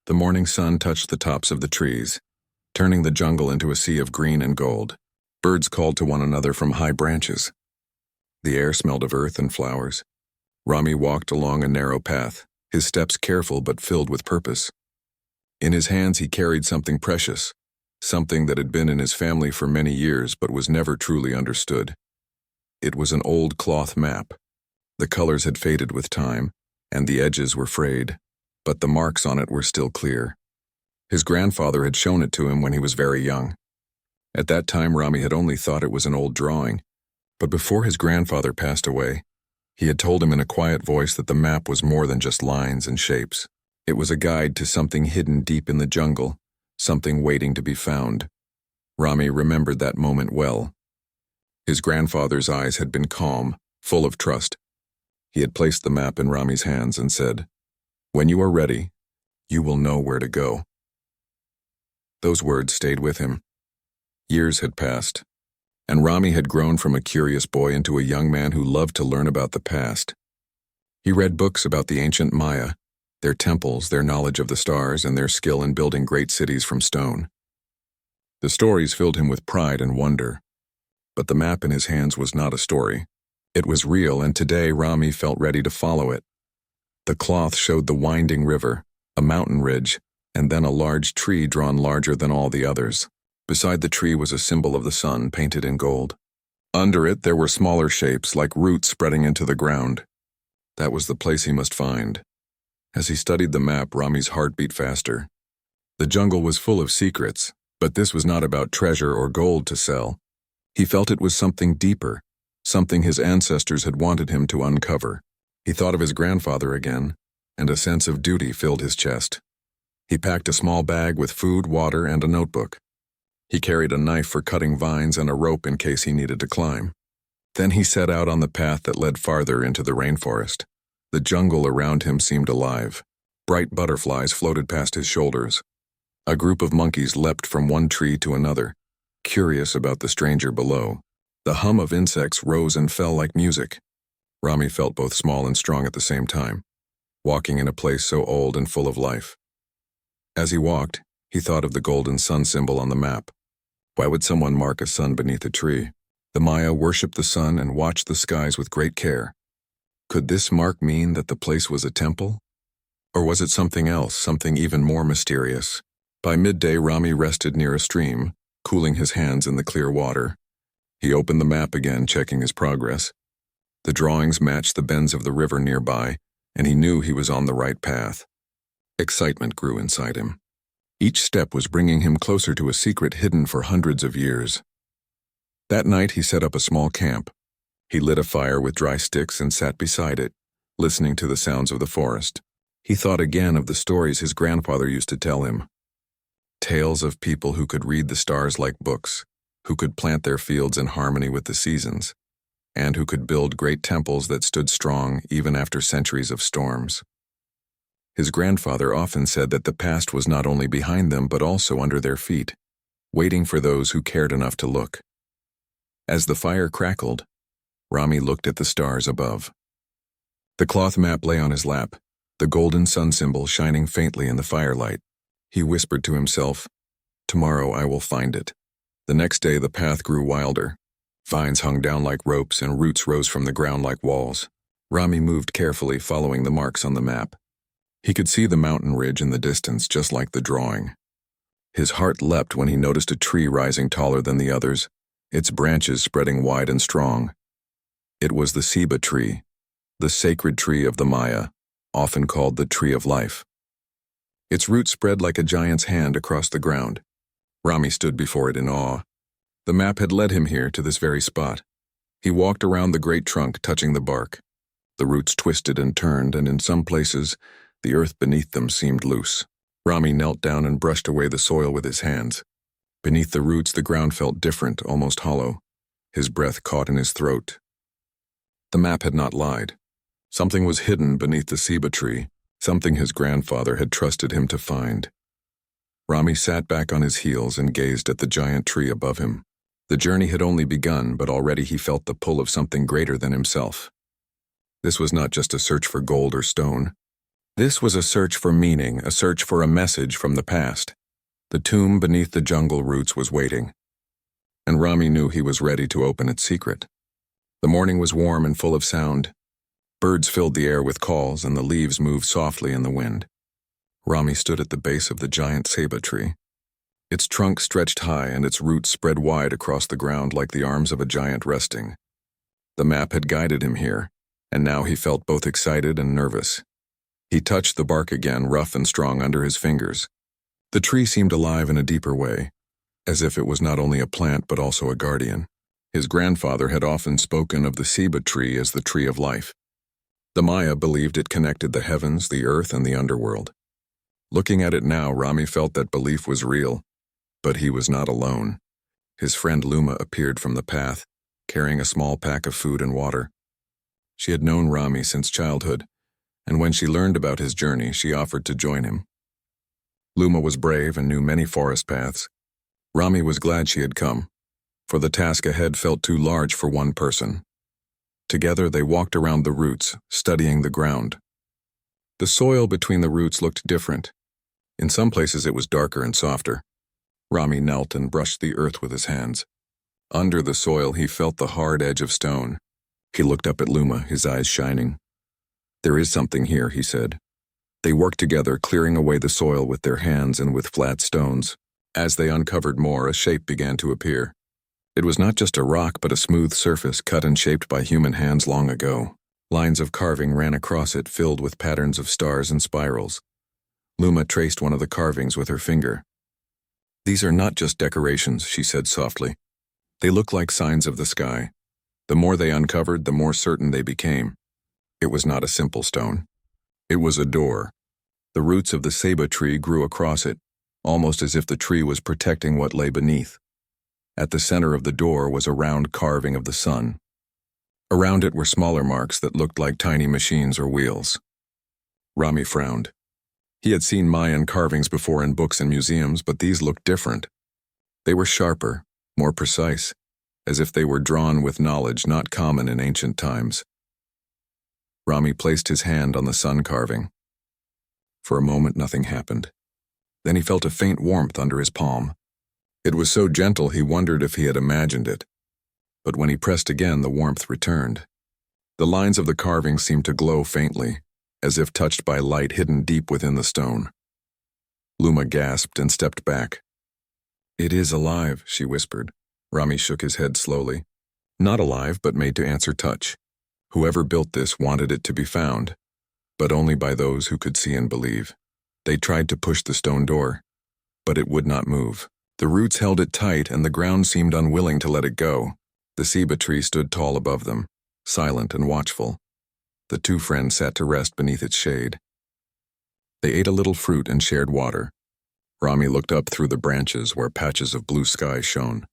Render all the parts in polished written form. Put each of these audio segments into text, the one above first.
The morning sun touched the tops of the trees, turning the jungle into a sea of green and gold. Birds called to one another from high branches. The air smelled of earth and flowers. Rami walked along a narrow path, his steps careful but filled with purpose. In his hands he carried something precious, something that had been in his family for many years but was never truly understood. It was an old cloth map. The colors had faded with time, and the edges were frayed, but the marks on it were still clear. His grandfather had shown it to him when he was very young. At that time, Rami had only thought it was an old drawing, but before his grandfather passed away, he had told him in a quiet voice that the map was more than just lines and shapes. It was a guide to something hidden deep in the jungle, something waiting to be found. Rami remembered that moment well. His grandfather's eyes had been calm, full of trust. He had placed the map in Rami's hands and said, "When you are ready, you will know where to go." Those words stayed with him. Years had passed, and Rami had grown from a curious boy into a young man who loved to learn about the past. He read books about the ancient Maya, their temples, their knowledge of the stars, and their skill in building great cities from stone. The stories filled him with pride and wonder, but the map in his hands was not a story. It was real, and today Rami felt ready to follow it. The cloth showed the winding river, a mountain ridge, and then a large tree drawn larger than all the others. Beside the tree was a symbol of the sun painted in gold. Under it there were smaller shapes like roots spreading into the ground. That was the place he must find. As he studied the map, Rami's heart beat faster. The jungle was full of secrets, but this was not about treasure or gold to sell. He felt it was something deeper, something his ancestors had wanted him to uncover. He thought of his grandfather again, and a sense of duty filled his chest. He packed a small bag with food, water, and a notebook. He carried a knife for cutting vines and a rope in case he needed to climb. Then he set out on the path that led farther into the rainforest. The jungle around him seemed alive. Bright butterflies floated past his shoulders. A group of monkeys leapt from one tree to another, curious about the stranger below. The hum of insects rose and fell like music. Rami felt both small and strong at the same time, walking in a place so old and full of life. As he walked, he thought of the golden sun symbol on the map. Why would someone mark a sun beneath a tree? The Maya worshipped the sun and watched the skies with great care. Could this mark mean that the place was a temple? Or was it something else, something even more mysterious? By midday, Rami rested near a stream, cooling his hands in the clear water. He opened the map again, checking his progress. The drawings matched the bends of the river nearby, and he knew he was on the right path. Excitement grew inside him. Each step was bringing him closer to a secret hidden for hundreds of years. That night he set up a small camp. He lit a fire with dry sticks and sat beside it, listening to the sounds of the forest. He thought again of the stories his grandfather used to tell him. Tales of people who could read the stars like books, who could plant their fields in harmony with the seasons, and who could build great temples that stood strong even after centuries of storms. His grandfather often said that the past was not only behind them but also under their feet, waiting for those who cared enough to look. As the fire crackled, Rami looked at the stars above. The cloth map lay on his lap, the golden sun symbol shining faintly in the firelight. He whispered to himself, "Tomorrow I will find it." The next day the path grew wilder. Vines hung down like ropes and roots rose from the ground like walls. Rami moved carefully, following the marks on the map. He could see the mountain ridge in the distance, just like the drawing. His heart leapt when he noticed a tree rising taller than the others, its branches spreading wide and strong. It was the ceiba tree, the sacred tree of the Maya, often called the tree of life. Its roots spread like a giant's hand across the ground. Rami stood before it in awe. The map had led him here to this very spot. He walked around the great trunk, touching the bark. The roots twisted and turned, and in some places, the earth beneath them seemed loose. Rami knelt down and brushed away the soil with his hands. Beneath the roots, the ground felt different, almost hollow. His breath caught in his throat. The map had not lied. Something was hidden beneath the ceiba tree, something his grandfather had trusted him to find. Rami sat back on his heels and gazed at the giant tree above him. The journey had only begun, but already he felt the pull of something greater than himself. This was not just a search for gold or stone. This was a search for meaning, a search for a message from the past. The tomb beneath the jungle roots was waiting, and Rami knew he was ready to open its secret. The morning was warm and full of sound. Birds filled the air with calls, and the leaves moved softly in the wind. Rami stood at the base of the giant ceiba tree. Its trunk stretched high, and its roots spread wide across the ground like the arms of a giant resting. The map had guided him here, and now he felt both excited and nervous. He touched the bark again, rough and strong under his fingers. The tree seemed alive in a deeper way, as if it was not only a plant but also a guardian. His grandfather had often spoken of the ceiba tree as the tree of life. The Maya believed it connected the heavens, the earth, and the underworld. Looking at it now, Rami felt that belief was real, but he was not alone. His friend Luma appeared from the path, carrying a small pack of food and water. She had known Rami since childhood, and when she learned about his journey, she offered to join him. Luma was brave and knew many forest paths. Rami was glad she had come, for the task ahead felt too large for one person. Together they walked around the roots, studying the ground. The soil between the roots looked different. In some places it was darker and softer. Rami knelt and brushed the earth with his hands. Under the soil he felt the hard edge of stone. He looked up at Luma, his eyes shining. "There is something here," he said. They worked together, clearing away the soil with their hands and with flat stones. As they uncovered more, a shape began to appear. It was not just a rock, but a smooth surface cut and shaped by human hands long ago. Lines of carving ran across it, filled with patterns of stars and spirals. Luma traced one of the carvings with her finger. "These are not just decorations," she said softly. "They look like signs of the sky." The more they uncovered, the more certain they became. It was not a simple stone. It was a door. The roots of the ceiba tree grew across it, almost as if the tree was protecting what lay beneath. At the center of the door was a round carving of the sun. Around it were smaller marks that looked like tiny machines or wheels. Rami frowned. He had seen Mayan carvings before in books and museums, but these looked different. They were sharper, more precise, as if they were drawn with knowledge not common in ancient times. Rami placed his hand on the sun carving. For a moment nothing happened. Then he felt a faint warmth under his palm. It was so gentle he wondered if he had imagined it. But when he pressed again, the warmth returned. The lines of the carving seemed to glow faintly, as if touched by light hidden deep within the stone. Luma gasped and stepped back. "It is alive," she whispered. Rami shook his head slowly. "Not alive, but made to answer touch. Whoever built this wanted it to be found, but only by those who could see and believe. They tried to push the stone door, but it would not move. The roots held it tight, and the ground seemed unwilling to let it go. The ceiba tree stood tall above them, silent and watchful. The two friends sat to rest beneath its shade. They ate a little fruit and shared water. Rami looked up through the branches where patches of blue sky shone.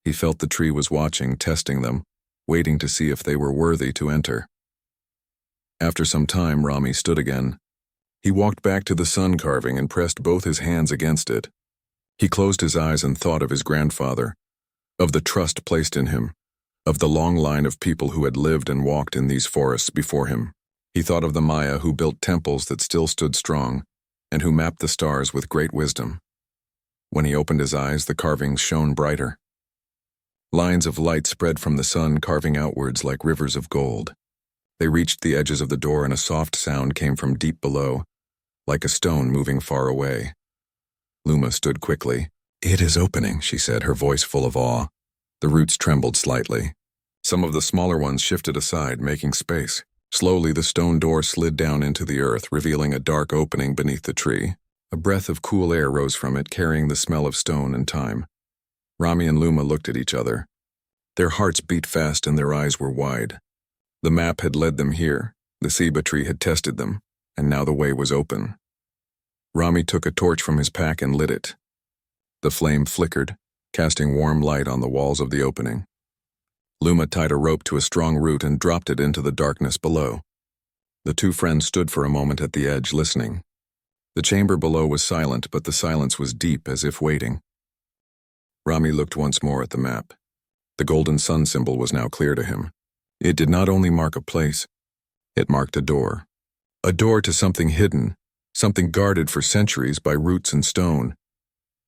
He felt the tree was watching, testing them, waiting to see if they were worthy to enter. After some time, Rami stood again. He walked back to the sun carving and pressed both his hands against it. He closed his eyes and thought of his grandfather, of the trust placed in him, of the long line of people who had lived and walked in these forests before him. He thought of the Maya who built temples that still stood strong, and who mapped the stars with great wisdom. When he opened his eyes, the carvings shone brighter. Lines of light spread from the sun, carving outwards like rivers of gold. They reached the edges of the door, and a soft sound came from deep below, like a stone moving far away. Luma stood quickly. "It is opening," she said, her voice full of awe. The roots trembled slightly. Some of the smaller ones shifted aside, making space. Slowly, the stone door slid down into the earth, revealing a dark opening beneath the tree. A breath of cool air rose from it, carrying the smell of stone and time. Rami and Luma looked at each other. Their hearts beat fast and their eyes were wide. The map had led them here, the ceiba tree had tested them, and now the way was open. Rami took a torch from his pack and lit it. The flame flickered, casting warm light on the walls of the opening. Luma tied a rope to a strong root and dropped it into the darkness below. The two friends stood for a moment at the edge, listening. The chamber below was silent, but the silence was deep, as if waiting. Rami looked once more at the map. The golden sun symbol was now clear to him. It did not only mark a place, it marked a door. A door to something hidden, something guarded for centuries by roots and stone.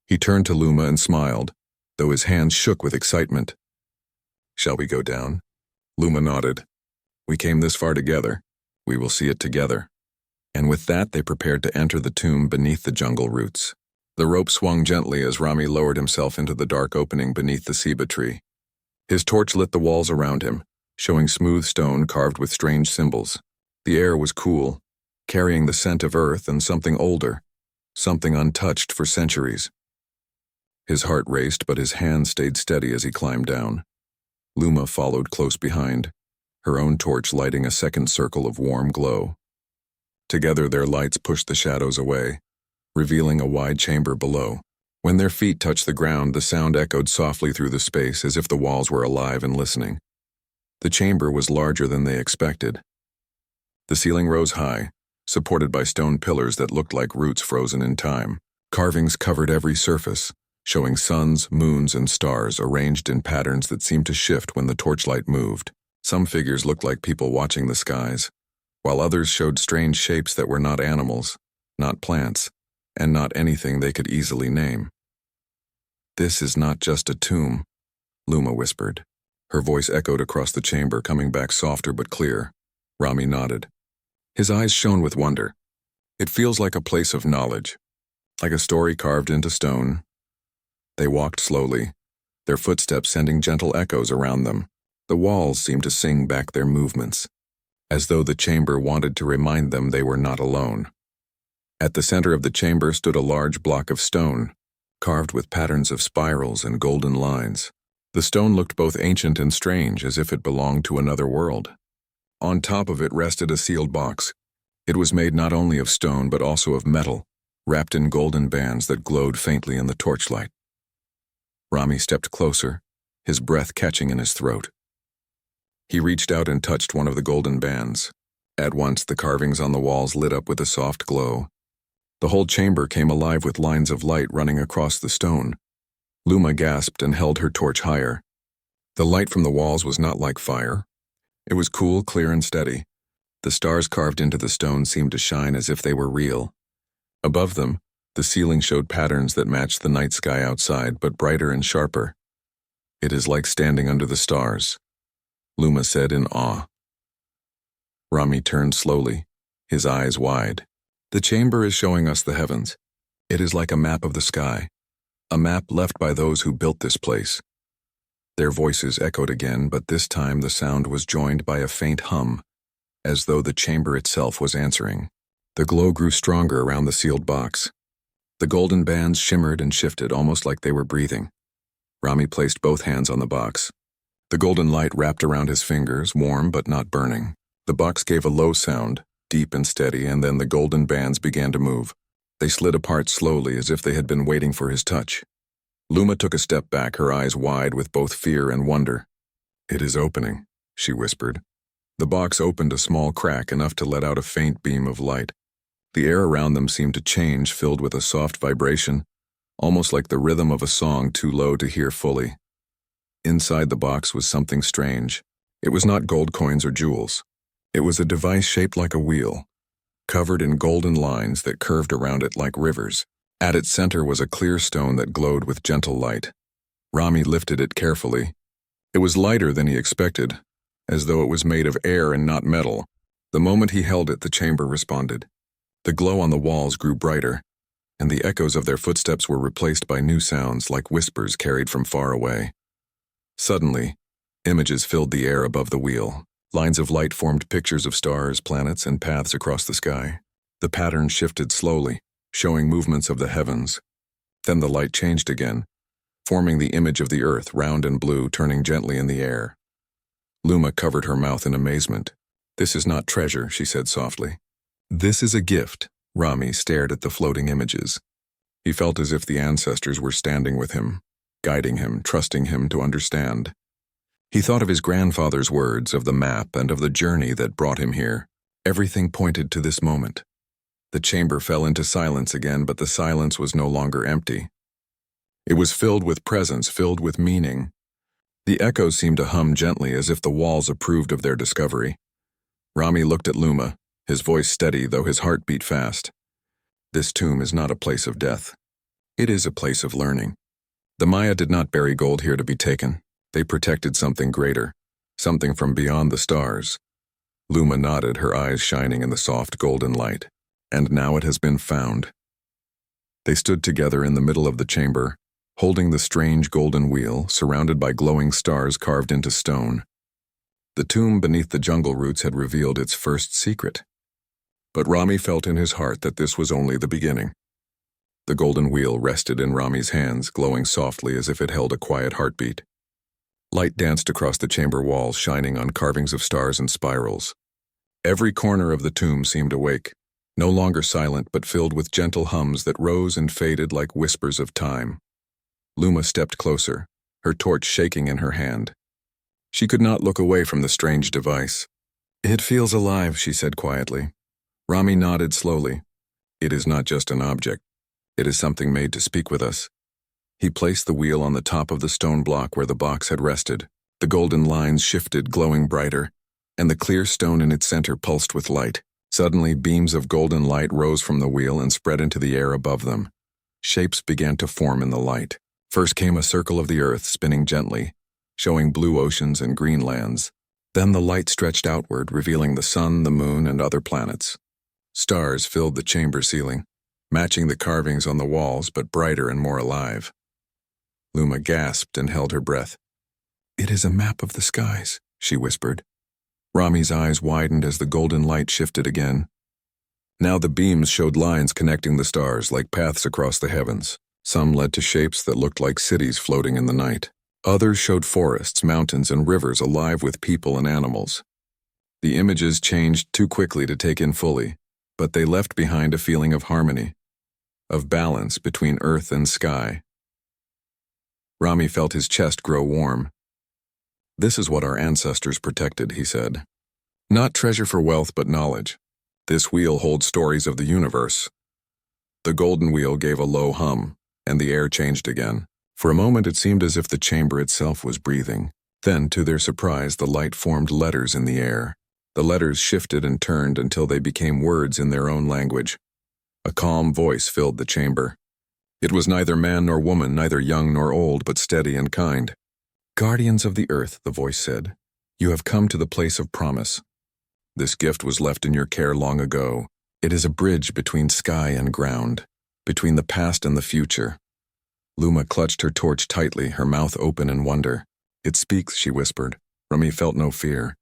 He turned to Luma and smiled, though his hands shook with excitement. "Shall we go down?" Luma nodded. "We came this far together. We will see it together." And with that they prepared to enter the tomb beneath the jungle roots. The rope swung gently as Rami lowered himself into the dark opening beneath the ceiba tree. His torch lit the walls around him, showing smooth stone carved with strange symbols. The air was cool, carrying the scent of earth and something older, something untouched for centuries. His heart raced, but his hand stayed steady as he climbed down. Luma followed close behind, her own torch lighting a second circle of warm glow. Together their lights pushed the shadows away, revealing a wide chamber below. When their feet touched the ground, the sound echoed softly through the space as if the walls were alive and listening. The chamber was larger than they expected. The ceiling rose high, supported by stone pillars that looked like roots frozen in time. Carvings covered every surface, showing suns, moons, and stars arranged in patterns that seemed to shift when the torchlight moved. Some figures looked like people watching the skies, while others showed strange shapes that were not animals, not plants, and not anything they could easily name. "This is not just a tomb," Luma whispered. Her voice echoed across the chamber, coming back softer but clear. Rami nodded. His eyes shone with wonder. "It feels like a place of knowledge, like a story carved into stone." They walked slowly, their footsteps sending gentle echoes around them. The walls seemed to sing back their movements, as though the chamber wanted to remind them they were not alone. At the center of the chamber stood a large block of stone, carved with patterns of spirals and golden lines. The stone looked both ancient and strange, as if it belonged to another world. On top of it rested a sealed box. It was made not only of stone but also of metal, wrapped in golden bands that glowed faintly in the torchlight. Rami stepped closer, his breath catching in his throat. He reached out and touched one of the golden bands. At once, the carvings on the walls lit up with a soft glow. The whole chamber came alive with lines of light running across the stone. Luma gasped and held her torch higher. The light from the walls was not like fire. It was cool, clear, and steady. The stars carved into the stone seemed to shine as if they were real. Above them, the ceiling showed patterns that matched the night sky outside, but brighter and sharper. "It is like standing under the stars," Luma said in awe. Rami turned slowly, his eyes wide. "The chamber is showing us the heavens. It is like a map of the sky, a map left by those who built this place." Their voices echoed again, but this time the sound was joined by a faint hum, as though the chamber itself was answering. The glow grew stronger around the sealed box. The golden bands shimmered and shifted, almost like they were breathing. Rami placed both hands on the box. The golden light wrapped around his fingers, warm but not burning. The box gave a low sound, deep and steady, and then the golden bands began to move. They slid apart slowly, as if they had been waiting for his touch. Luma took a step back, her eyes wide with both fear and wonder. "It is opening," she whispered. The box opened a small crack, enough to let out a faint beam of light. The air around them seemed to change, filled with a soft vibration, almost like the rhythm of a song too low to hear fully. Inside the box was something strange. It was not gold coins or jewels. It was a device shaped like a wheel, covered in golden lines that curved around it like rivers. At its center was a clear stone that glowed with gentle light. Rami lifted it carefully. It was lighter than he expected, as though it was made of air and not metal. The moment he held it, the chamber responded. The glow on the walls grew brighter, and the echoes of their footsteps were replaced by new sounds like whispers carried from far away. Suddenly, images filled the air above the wheel. Lines of light formed pictures of stars, planets, and paths across the sky. The pattern shifted slowly, showing movements of the heavens. Then the light changed again, forming the image of the earth, round and blue, turning gently in the air. Luma covered her mouth in amazement. "This is not treasure," she said softly. "This is a gift." Rami stared at the floating images. He felt as if the ancestors were standing with him, guiding him, trusting him to understand. He thought of his grandfather's words, of the map, and of the journey that brought him here. Everything pointed to this moment. The chamber fell into silence again, but the silence was no longer empty. It was filled with presence, filled with meaning. The echoes seemed to hum gently, as if the walls approved of their discovery. Rami looked at Luma, his voice steady though his heart beat fast. This tomb is not a place of death. It is a place of learning. The Maya did not bury gold here to be taken. They protected something greater, something from beyond the stars. Luma nodded, her eyes shining in the soft golden light. And now it has been found. They stood together in the middle of the chamber, holding the strange golden wheel, surrounded by glowing stars carved into stone. The tomb beneath the jungle roots had revealed its first secret. But Rami felt in his heart that this was only the beginning. The golden wheel rested in Rami's hands, glowing softly as if it held a quiet heartbeat. Light danced across the chamber walls, shining on carvings of stars and spirals. Every corner of the tomb seemed awake, no longer silent but filled with gentle hums that rose and faded like whispers of time. Luma stepped closer, her torch shaking in her hand. She could not look away from the strange device. "It feels alive," she said quietly. Rami nodded slowly. "It is not just an object. It is something made to speak with us." He placed the wheel on the top of the stone block where the box had rested. The golden lines shifted, glowing brighter, and the clear stone in its center pulsed with light. Suddenly, beams of golden light rose from the wheel and spread into the air above them. Shapes began to form in the light. First came a circle of the earth, spinning gently, showing blue oceans and green lands. Then the light stretched outward, revealing the sun, the moon, and other planets. Stars filled the chamber ceiling, matching the carvings on the walls, but brighter and more alive. Luma gasped and held her breath. "It is a map of the skies," she whispered. Rami's eyes widened as the golden light shifted again. Now the beams showed lines connecting the stars like paths across the heavens. Some led to shapes that looked like cities floating in the night. Others showed forests, mountains, and rivers alive with people and animals. The images changed too quickly to take in fully, but they left behind a feeling of harmony, of balance between earth and sky. Rami felt his chest grow warm. "This is what our ancestors protected," he said. "Not treasure for wealth, but knowledge. This wheel holds stories of the universe." The golden wheel gave a low hum, and the air changed again. For a moment it seemed as if the chamber itself was breathing. Then, to their surprise, the light formed letters in the air. The letters shifted and turned until they became words in their own language. A calm voice filled the chamber. It was neither man nor woman, neither young nor old, but steady and kind. "Guardians of the earth," the voice said, "you have come to the place of promise. This gift was left in your care long ago. It is a bridge between sky and ground, between the past and the future." Luma clutched her torch tightly, her mouth open in wonder. "It speaks," she whispered. Rami felt no fear.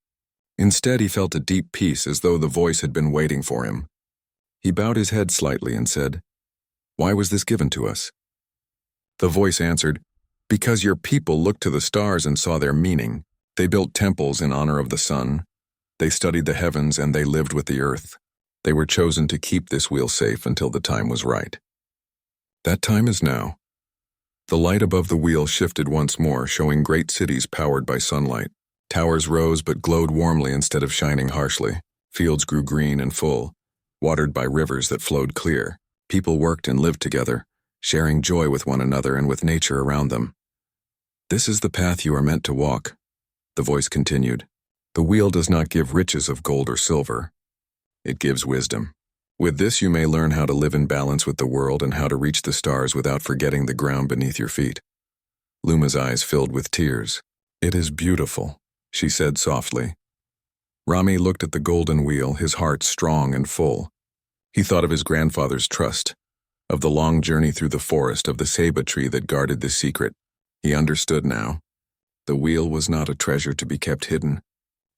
Instead, he felt a deep peace, as though the voice had been waiting for him. He bowed his head slightly and said, "Why was this given to us?" The voice answered, "Because your people looked to the stars and saw their meaning. They built temples in honor of the sun. They studied the heavens and they lived with the earth. They were chosen to keep this wheel safe until the time was right. That time is now." The light above the wheel shifted once more, showing great cities powered by sunlight. Towers rose but glowed warmly instead of shining harshly. Fields grew green and full, watered by rivers that flowed clear. People worked and lived together, sharing joy with one another and with nature around them. "This is the path you are meant to walk," the voice continued. "The wheel does not give riches of gold or silver. It gives wisdom. With this you may learn how to live in balance with the world and how to reach the stars without forgetting the ground beneath your feet." Luma's eyes filled with tears. "It is beautiful," she said softly. Rami looked at the golden wheel, his heart strong and full. He thought of his grandfather's trust, of the long journey through the forest, of the ceiba tree that guarded the secret. He understood now. The wheel was not a treasure to be kept hidden.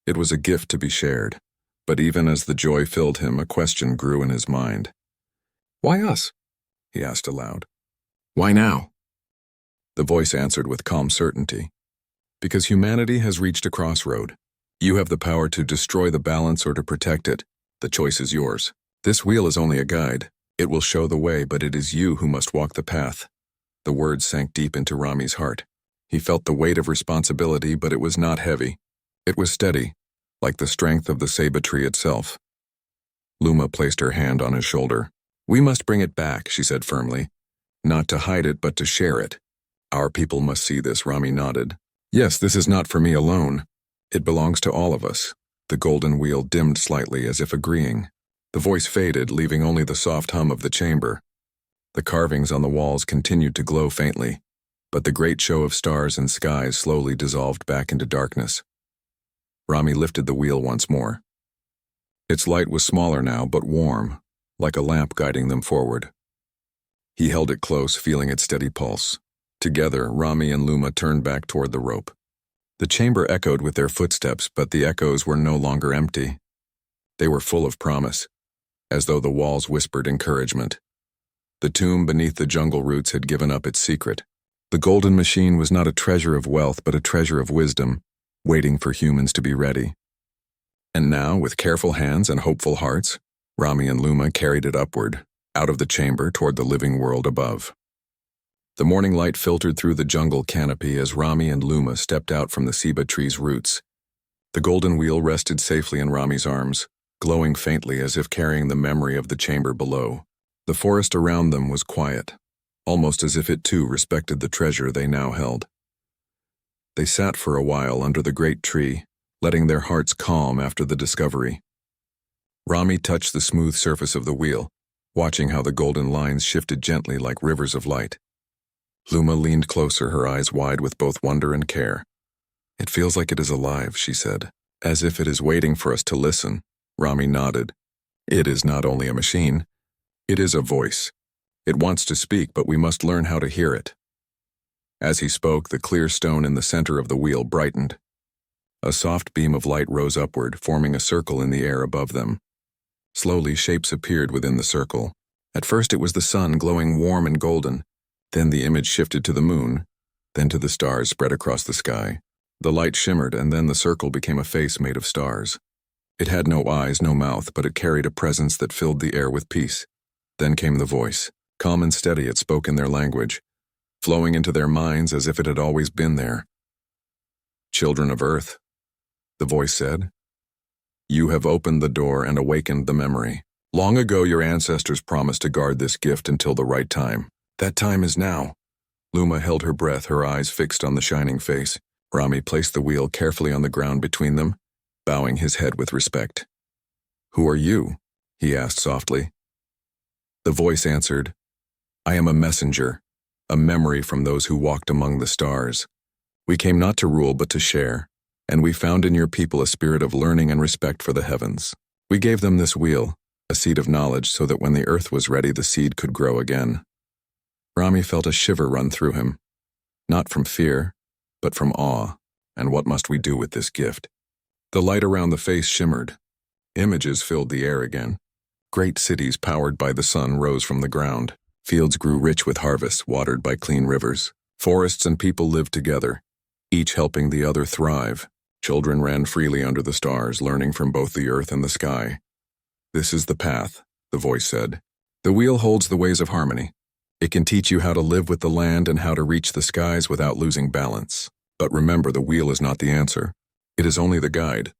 It was a gift to be shared. But even as the joy filled him, a question grew in his mind. "Why us?" he asked aloud. "Why now?" The voice answered with calm certainty. "Because humanity has reached a crossroad. You have the power to destroy the balance or to protect it. The choice is yours. This wheel is only a guide. It will show the way, but it is you who must walk the path." The words sank deep into Rami's heart. He felt the weight of responsibility, but it was not heavy. It was steady, like the strength of the ceiba tree itself. Luma placed her hand on his shoulder. "We must bring it back," she said firmly. "Not to hide it, but to share it. Our people must see this," Rami nodded. "Yes, this is not for me alone. It belongs to all of us. The golden wheel dimmed slightly as if agreeing. The voice faded, leaving only the soft hum of the chamber. The carvings on the walls continued to glow faintly, but the great show of stars and skies slowly dissolved back into darkness. Rami lifted the wheel once more. Its light was smaller now, but warm, like a lamp guiding them forward. He held it close, feeling its steady pulse. Together, Rami and Luma turned back toward the rope. The chamber echoed with their footsteps, but the echoes were no longer empty. They were full of promise, as though the walls whispered encouragement. The tomb beneath the jungle roots had given up its secret. The golden machine was not a treasure of wealth, but a treasure of wisdom, waiting for humans to be ready. And now, with careful hands and hopeful hearts, Rami and Luma carried it upward, out of the chamber toward the living world above. The morning light filtered through the jungle canopy as Rami and Luma stepped out from the ceiba tree's roots. The golden wheel rested safely in Rami's arms, glowing faintly as if carrying the memory of the chamber below. The forest around them was quiet, almost as if it too respected the treasure they now held. They sat for a while under the great tree, letting their hearts calm after the discovery. Rami touched the smooth surface of the wheel, watching how the golden lines shifted gently like rivers of light. Luma leaned closer, her eyes wide with both wonder and care. "It feels like it is alive," she said, "as if it is waiting for us to listen." Rami nodded. "It is not only a machine. It is a voice. It wants to speak, but we must learn how to hear it." As he spoke, the clear stone in the center of the wheel brightened. A soft beam of light rose upward, forming a circle in the air above them. Slowly, shapes appeared within the circle. At first it was the sun, glowing warm and golden. Then the image shifted to the moon, then to the stars spread across the sky. The light shimmered, and then the circle became a face made of stars. It had no eyes, no mouth, but it carried a presence that filled the air with peace. Then came the voice. Calm and steady, it spoke in their language, flowing into their minds as if it had always been there. "Children of Earth," the voice said, "you have opened the door and awakened the memory. Long ago your ancestors promised to guard this gift until the right time. That time is now." Luma held her breath, her eyes fixed on the shining face. Rami placed the wheel carefully on the ground between them, bowing his head with respect. "Who are you?" he asked softly. The voice answered, "I am a messenger, a memory from those who walked among the stars. We came not to rule but to share, and we found in your people a spirit of learning and respect for the heavens. We gave them this wheel, a seed of knowledge, so that when the earth was ready the seed could grow again." Rami felt a shiver run through him, not from fear, but from awe. And what must we do with this gift? The light around the face shimmered. Images filled the air again. Great cities powered by the sun rose from the ground. Fields grew rich with harvests, watered by clean rivers. Forests and people lived together, each helping the other thrive. Children ran freely under the stars, learning from both the earth and the sky. "This is the path," the voice said. "The wheel holds the ways of harmony. It can teach you how to live with the land and how to reach the skies without losing balance. But remember, the wheel is not the answer. It is only the guide.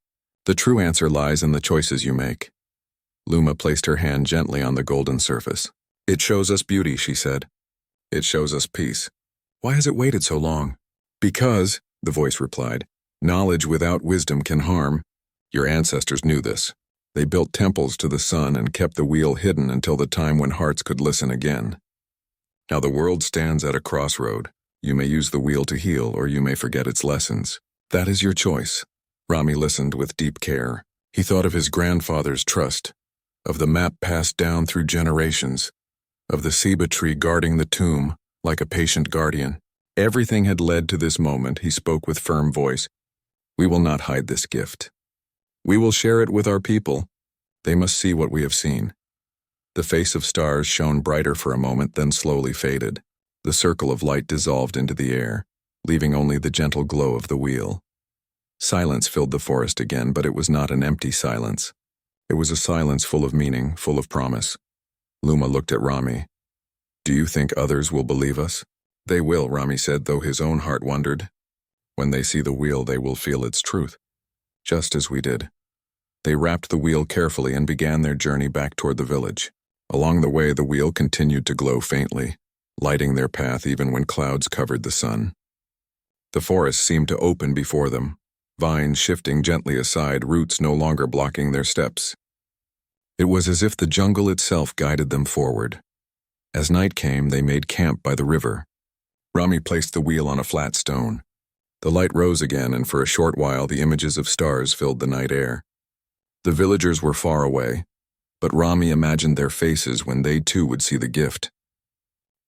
The true answer lies in the choices you make." Luma placed her hand gently on the golden surface. "It shows us beauty," she said. "It shows us peace." "Why has it waited so long?" "Because," the voice replied, "knowledge without wisdom can harm. Your ancestors knew this. They built temples to the sun and kept the wheel hidden until the time when hearts could listen again. Now the world stands at a crossroad. You may use the wheel to heal, or you may forget its lessons. That is your choice." Rami listened with deep care. He thought of his grandfather's trust, of the map passed down through generations, of the ceiba tree guarding the tomb like a patient guardian. Everything had led to this moment. He spoke with firm voice. "We will not hide this gift. We will share it with our people. They must see what we have seen." The face of stars shone brighter for a moment, then slowly faded. The circle of light dissolved into the air, leaving only the gentle glow of the wheel. Silence filled the forest again, but it was not an empty silence. It was a silence full of meaning, full of promise. Luma looked at Rami. "Do you think others will believe us?" "They will," Rami said, though his own heart wondered. "When they see the wheel, they will feel its truth, just as we did." They wrapped the wheel carefully and began their journey back toward the village. Along the way, the wheel continued to glow faintly, lighting their path even when clouds covered the sun. The forest seemed to open before them, vines shifting gently aside, roots no longer blocking their steps. It was as if the jungle itself guided them forward. As night came, they made camp by the river. Rami placed the wheel on a flat stone. The light rose again, and for a short while the images of stars filled the night air. The villagers were far away, but Rami imagined their faces when they too would see the gift.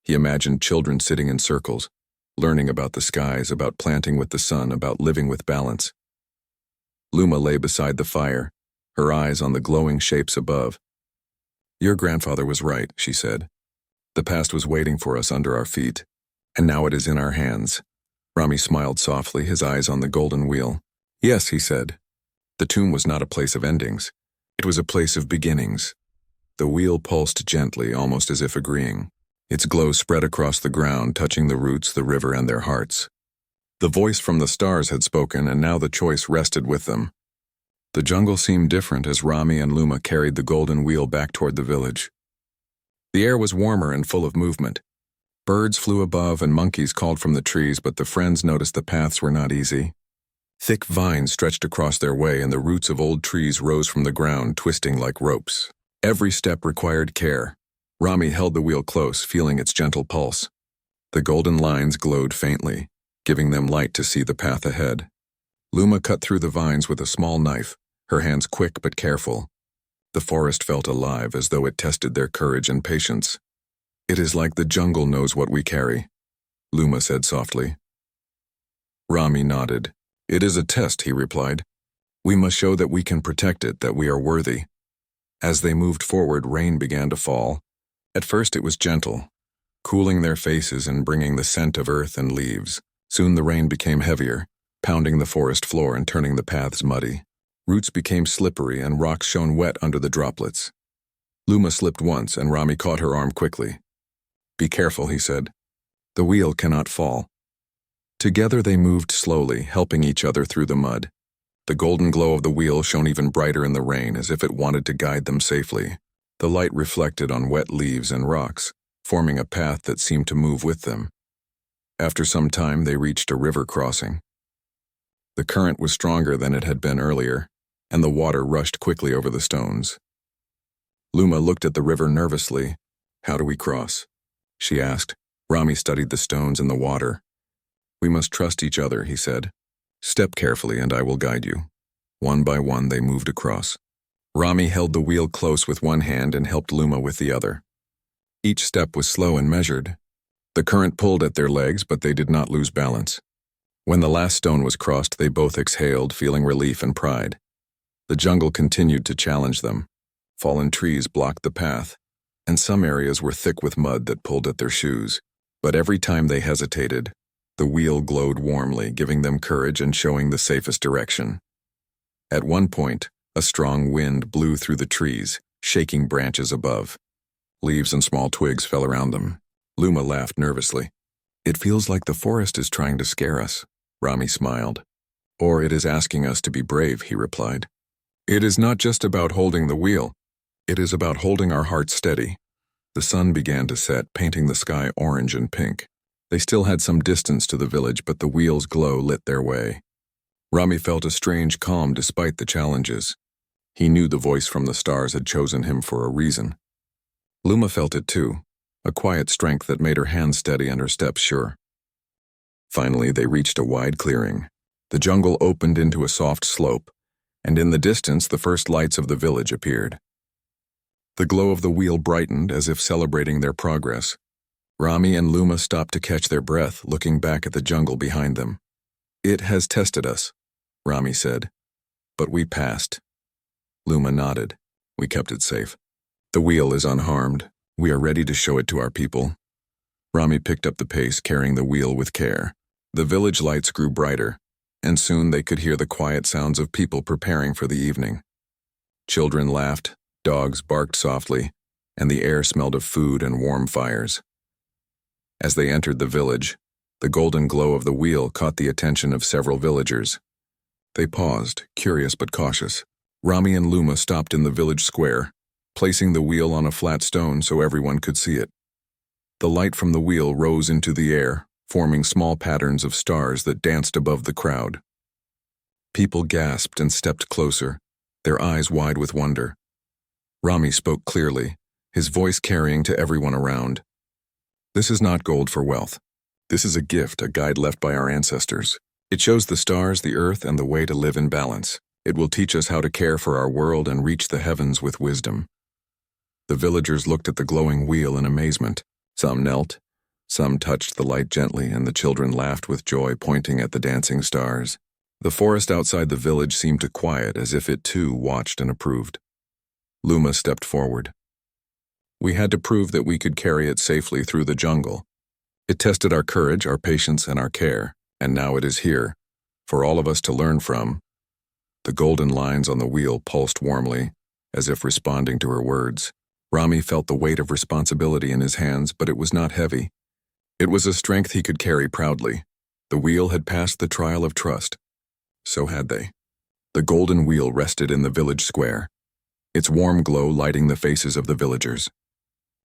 He imagined children sitting in circles, learning about the skies, about planting with the sun, about living with balance. Luma lay beside the fire, her eyes on the glowing shapes above. "Your grandfather was right," she said. "The past was waiting for us under our feet, and now it is in our hands." Rami smiled softly, his eyes on the golden wheel. "Yes," he said. The tomb was not a place of endings. It was a place of beginnings. The wheel pulsed gently, almost as if agreeing. Its glow spread across the ground, touching the roots, the river, and their hearts. The voice from the stars had spoken, and now the choice rested with them. The jungle seemed different as Rami and Luma carried the golden wheel back toward the village. The air was warmer and full of movement. Birds flew above and monkeys called from the trees, but the friends noticed the paths were not easy. Thick vines stretched across their way, and the roots of old trees rose from the ground, twisting like ropes. Every step required care. Rami held the wheel close, feeling its gentle pulse. The golden lines glowed faintly, giving them light to see the path ahead. Luma cut through the vines with a small knife, her hands quick but careful. The forest felt alive, as though it tested their courage and patience. "It is like the jungle knows what we carry," Luma said softly. Rami nodded. "It is a test," he replied. "We must show that we can protect it, that we are worthy." As they moved forward, rain began to fall. At first it was gentle, cooling their faces and bringing the scent of earth and leaves. Soon the rain became heavier, pounding the forest floor and turning the paths muddy. Roots became slippery and rocks shone wet under the droplets. Luma slipped once, and Rami caught her arm quickly. "Be careful," he said. "The wheel cannot fall." Together they moved slowly, helping each other through the mud. The golden glow of the wheel shone even brighter in the rain, as if it wanted to guide them safely. The light reflected on wet leaves and rocks, forming a path that seemed to move with them. After some time, they reached a river crossing. The current was stronger than it had been earlier, and the water rushed quickly over the stones. Luma looked at the river nervously. "How do we cross?" she asked. Rami studied the stones and the water. "We must trust each other," he said. "Step carefully and I will guide you." One by one they moved across. Rami held the wheel close with one hand and helped Luma with the other. Each step was slow and measured. The current pulled at their legs, but they did not lose balance. When the last stone was crossed, they both exhaled, feeling relief and pride. The jungle continued to challenge them. Fallen trees blocked the path, and some areas were thick with mud that pulled at their shoes. But every time they hesitated, the wheel glowed warmly, giving them courage and showing the safest direction. At one point, a strong wind blew through the trees, shaking branches above. Leaves and small twigs fell around them. Luma laughed nervously. "It feels like the forest is trying to scare us," Rami smiled. "Or it is asking us to be brave," he replied. "It is not just about holding the wheel. It is about holding our hearts steady." The sun began to set, painting the sky orange and pink. They still had some distance to the village, but the wheel's glow lit their way. Rami felt a strange calm despite the challenges. He knew the voice from the stars had chosen him for a reason. Luma felt it too, a quiet strength that made her hands steady and her steps sure. Finally, they reached a wide clearing. The jungle opened into a soft slope, and in the distance the first lights of the village appeared. The glow of the wheel brightened as if celebrating their progress. Rami and Luma stopped to catch their breath, looking back at the jungle behind them. "It has tested us," Rami said, "but we passed." Luma nodded. "We kept it safe. The wheel is unharmed. We are ready to show it to our people." Rami picked up the pace, carrying the wheel with care. The village lights grew brighter, and soon they could hear the quiet sounds of people preparing for the evening. Children laughed, dogs barked softly, and the air smelled of food and warm fires. As they entered the village, the golden glow of the wheel caught the attention of several villagers. They paused, curious but cautious. Rami and Luma stopped in the village square, placing the wheel on a flat stone so everyone could see it. The light from the wheel rose into the air, forming small patterns of stars that danced above the crowd. People gasped and stepped closer, their eyes wide with wonder. Rami spoke clearly, his voice carrying to everyone around. This is not gold for wealth. This is a gift, a guide left by our ancestors. It shows the stars, the earth, and the way to live in balance. It will teach us how to care for our world and reach the heavens with wisdom. The villagers looked at the glowing wheel in amazement. Some knelt, some touched the light gently, and the children laughed with joy, pointing at the dancing stars. The forest outside the village seemed to quiet, as if it too watched and approved. Luma stepped forward. We had to prove that we could carry it safely through the jungle. It tested our courage, our patience, and our care, and now it is here, for all of us to learn from. The golden lines on the wheel pulsed warmly, as if responding to her words. Rami felt the weight of responsibility in his hands, but it was not heavy. It was a strength he could carry proudly. The wheel had passed the trial of trust. So had they. The golden wheel rested in the village square, its warm glow lighting the faces of the villagers.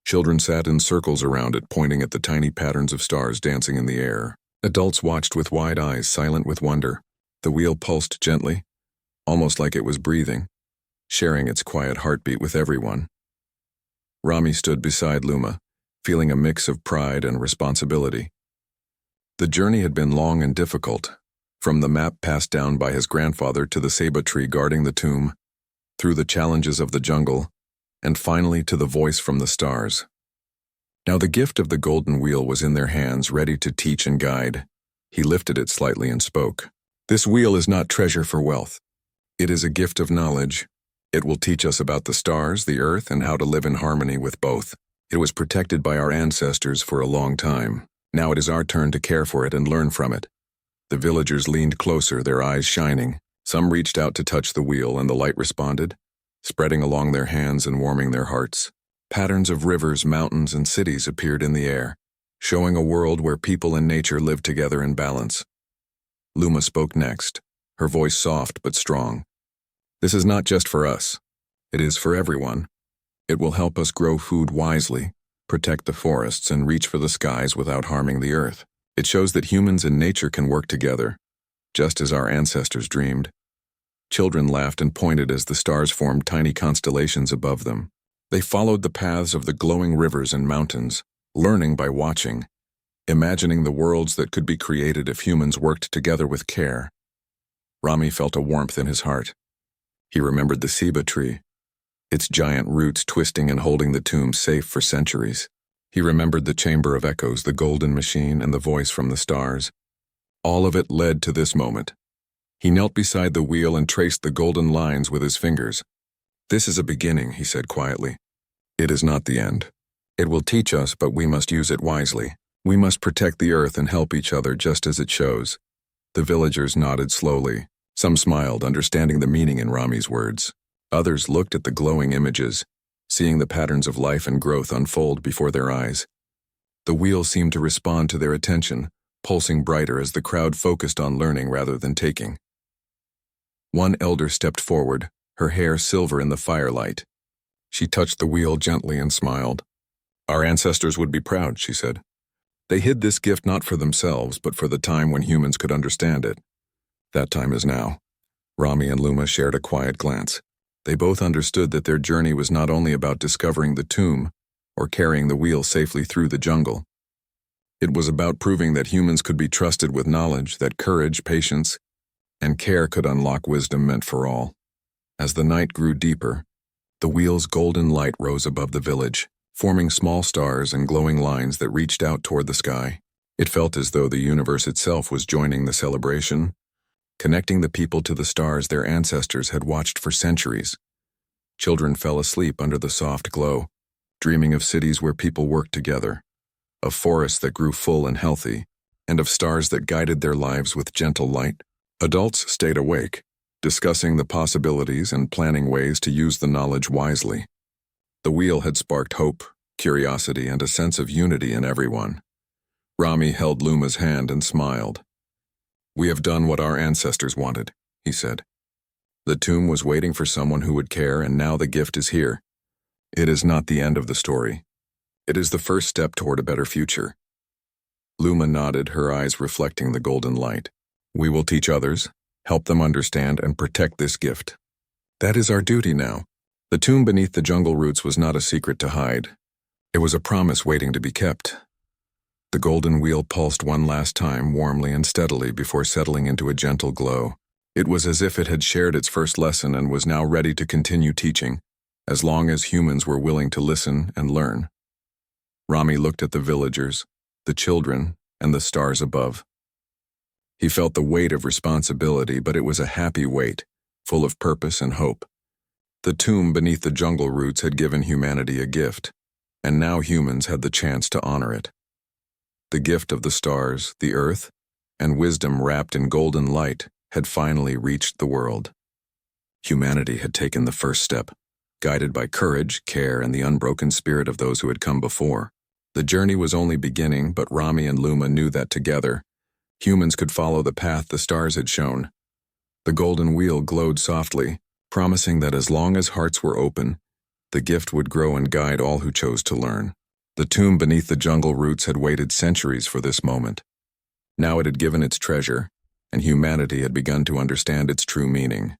Children sat in circles around it, pointing at the tiny patterns of stars dancing in the air. Adults watched with wide eyes, silent with wonder. The wheel pulsed gently, almost like it was breathing, sharing its quiet heartbeat with everyone. Rami stood beside Luma, feeling a mix of pride and responsibility. The journey had been long and difficult, from the map passed down by his grandfather to the ceiba tree guarding the tomb, through the challenges of the jungle, and finally to the voice from the stars. Now the gift of the golden wheel was in their hands, ready to teach and guide. He lifted it slightly and spoke. This wheel is not treasure for wealth. It is a gift of knowledge. It will teach us about the stars, the earth, and how to live in harmony with both. It was protected by our ancestors for a long time. Now it is our turn to care for it and learn from it. The villagers leaned closer, their eyes shining. Some reached out to touch the wheel, and the light responded, spreading along their hands and warming their hearts. Patterns of rivers, mountains, and cities appeared in the air, showing a world where people and nature live together in balance. Luma spoke next, her voice soft but strong. This is not just for us. It is for everyone. It will help us grow food wisely, protect the forests, and reach for the skies without harming the earth. It shows that humans and nature can work together, just as our ancestors dreamed. Children laughed and pointed as the stars formed tiny constellations above them. They followed the paths of the glowing rivers and mountains, learning by watching, imagining the worlds that could be created if humans worked together with care. Rami felt a warmth in his heart. He remembered the ceiba tree, its giant roots twisting and holding the tomb safe for centuries. He remembered the chamber of echoes, the golden machine, and the voice from the stars. All of it led to this moment. He knelt beside the wheel and traced the golden lines with his fingers. This is a beginning, he said quietly. It is not the end. It will teach us, but we must use it wisely. We must protect the earth and help each other just as it shows. The villagers nodded slowly. Some smiled, understanding the meaning in Rami's words. Others looked at the glowing images, seeing the patterns of life and growth unfold before their eyes. The wheel seemed to respond to their attention, pulsing brighter as the crowd focused on learning rather than taking. One elder stepped forward, her hair silver in the firelight. She touched the wheel gently and smiled. Our ancestors would be proud, she said. They hid this gift not for themselves, but for the time when humans could understand it. That time is now. Rami and Luma shared a quiet glance. They both understood that their journey was not only about discovering the tomb or carrying the wheel safely through the jungle. It was about proving that humans could be trusted with knowledge, that courage, patience, and care could unlock wisdom meant for all. As the night grew deeper, the wheel's golden light rose above the village, forming small stars and glowing lines that reached out toward the sky. It felt as though the universe itself was joining the celebration, connecting the people to the stars their ancestors had watched for centuries. Children fell asleep under the soft glow, dreaming of cities where people worked together, of forests that grew full and healthy, and of stars that guided their lives with gentle light. Adults stayed awake, discussing the possibilities and planning ways to use the knowledge wisely. The wheel had sparked hope, curiosity, and a sense of unity in everyone. Rami held Luma's hand and smiled. We have done what our ancestors wanted, he said. The tomb was waiting for someone who would care, and now the gift is here. It is not the end of the story. It is the first step toward a better future. Luma nodded, her eyes reflecting the golden light. We will teach others, help them understand and protect this gift. That is our duty now. The tomb beneath the jungle roots was not a secret to hide. It was a promise waiting to be kept. The golden wheel pulsed one last time, warmly and steadily, before settling into a gentle glow. It was as if it had shared its first lesson and was now ready to continue teaching, as long as humans were willing to listen and learn. Rami looked at the villagers, the children, and the stars above. He felt the weight of responsibility, but it was a happy weight, full of purpose and hope. The tomb beneath the jungle roots had given humanity a gift, and now humans had the chance to honor it. The gift of the stars, the earth, and wisdom wrapped in golden light had finally reached the world. Humanity had taken the first step, guided by courage, care, and the unbroken spirit of those who had come before. The journey was only beginning, but Rami and Luma knew that together, humans could follow the path the stars had shown. The golden wheel glowed softly, promising that as long as hearts were open, the gift would grow and guide all who chose to learn. The tomb beneath the jungle roots had waited centuries for this moment. Now it had given its treasure, and humanity had begun to understand its true meaning.